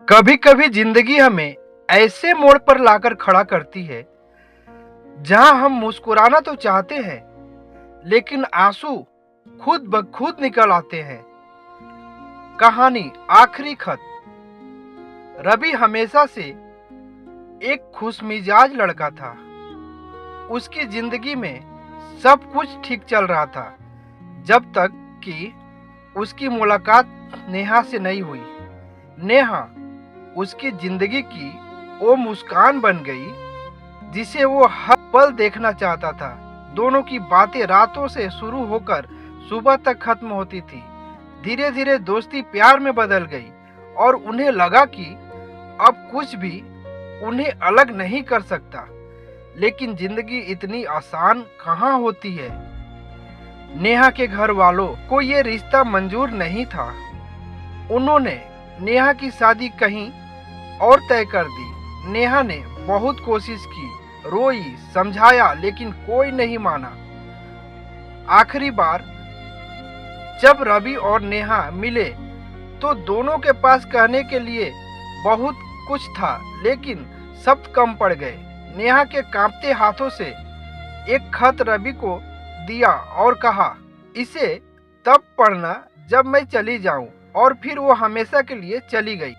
कभी कभी जिंदगी हमें ऐसे मोड़ पर लाकर खड़ा करती है जहां हम मुस्कुराना तो चाहते हैं, लेकिन आंसू खुद ब खुद निकल आते हैं। कहानी आखिरी खत। रवि हमेशा से एक खुशमिजाज लड़का था। उसकी जिंदगी में सब कुछ ठीक चल रहा था, जब तक कि उसकी मुलाकात नेहा से नहीं हुई। नेहा उसकी जिंदगी की वो मुस्कान बन गई जिसे वो हर पल देखना चाहता था। दोनों की बातें रातों से शुरू होकर सुबह तक खत्म होती थी। धीरे धीरे दोस्ती प्यार में बदल गई और उन्हें लगा कि अब कुछ भी उन्हें अलग नहीं कर सकता। लेकिन जिंदगी इतनी आसान कहाँ होती है। नेहा के घर वालों को ये रिश्ता मंजूर नहीं था। उन्होंने नेहा की शादी कहीं और तय कर दी। नेहा ने बहुत कोशिश की, रोई, समझाया, लेकिन कोई नहीं माना। आखिरी बार जब रवि और नेहा मिले तो दोनों के पास कहने के लिए बहुत कुछ था, लेकिन शब्द कम पड़ गए। नेहा के कांपते हाथों से एक खत रवि को दिया और कहा, इसे तब पढ़ना जब मैं चली जाऊं। और फिर वो हमेशा के लिए चली गई।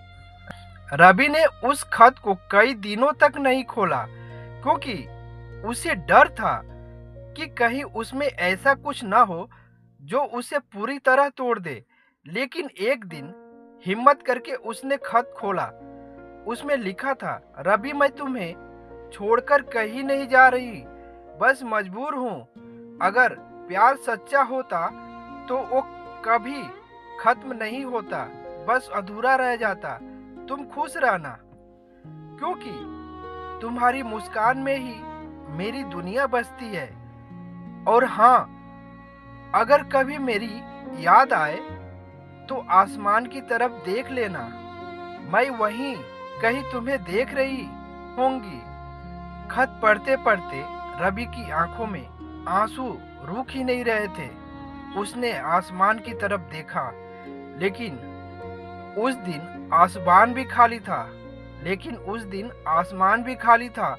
रवि ने उस खत को कई दिनों तक नहीं खोला, क्योंकि उसे डर था कि कहीं उसमें ऐसा कुछ ना हो जो उसे पूरी तरह तोड़ दे। लेकिन एक दिन हिम्मत करके उसने खत खोला। उसमें लिखा था, रवि, मैं तुम्हें छोड़कर कहीं नहीं जा रही, बस मजबूर हूँ। अगर प्यार सच्चा होता तो वो कभी खत्म नहीं होता, बस अधूरा रह जाता। तुम खुश रहना, क्योंकि तुम्हारी मुस्कान में ही मेरी दुनिया बसती है। और हाँ, अगर कभी मेरी याद आए तो आसमान की तरफ देख लेना, मैं वहीं कहीं तुम्हें देख रही होंगी। खत पढ़ते पढ़ते रवि की आंखों में आंसू रुक ही नहीं रहे थे। उसने आसमान की तरफ देखा, लेकिन उस दिन आसमान भी खाली था।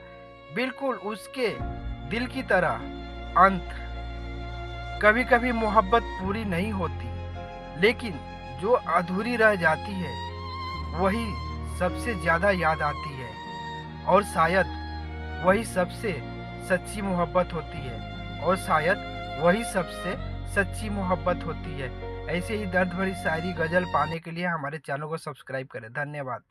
बिल्कुल उसके दिल की तरह। अंत। कभी कभी मोहब्बत पूरी नहीं होती, लेकिन जो अधूरी रह जाती है वही सबसे ज्यादा याद आती है। और शायद वही सबसे सच्ची मोहब्बत होती है। ऐसे ही दर्द भरी शायरी गजल पाने के लिए हमारे चैनल को सब्सक्राइब करें। धन्यवाद।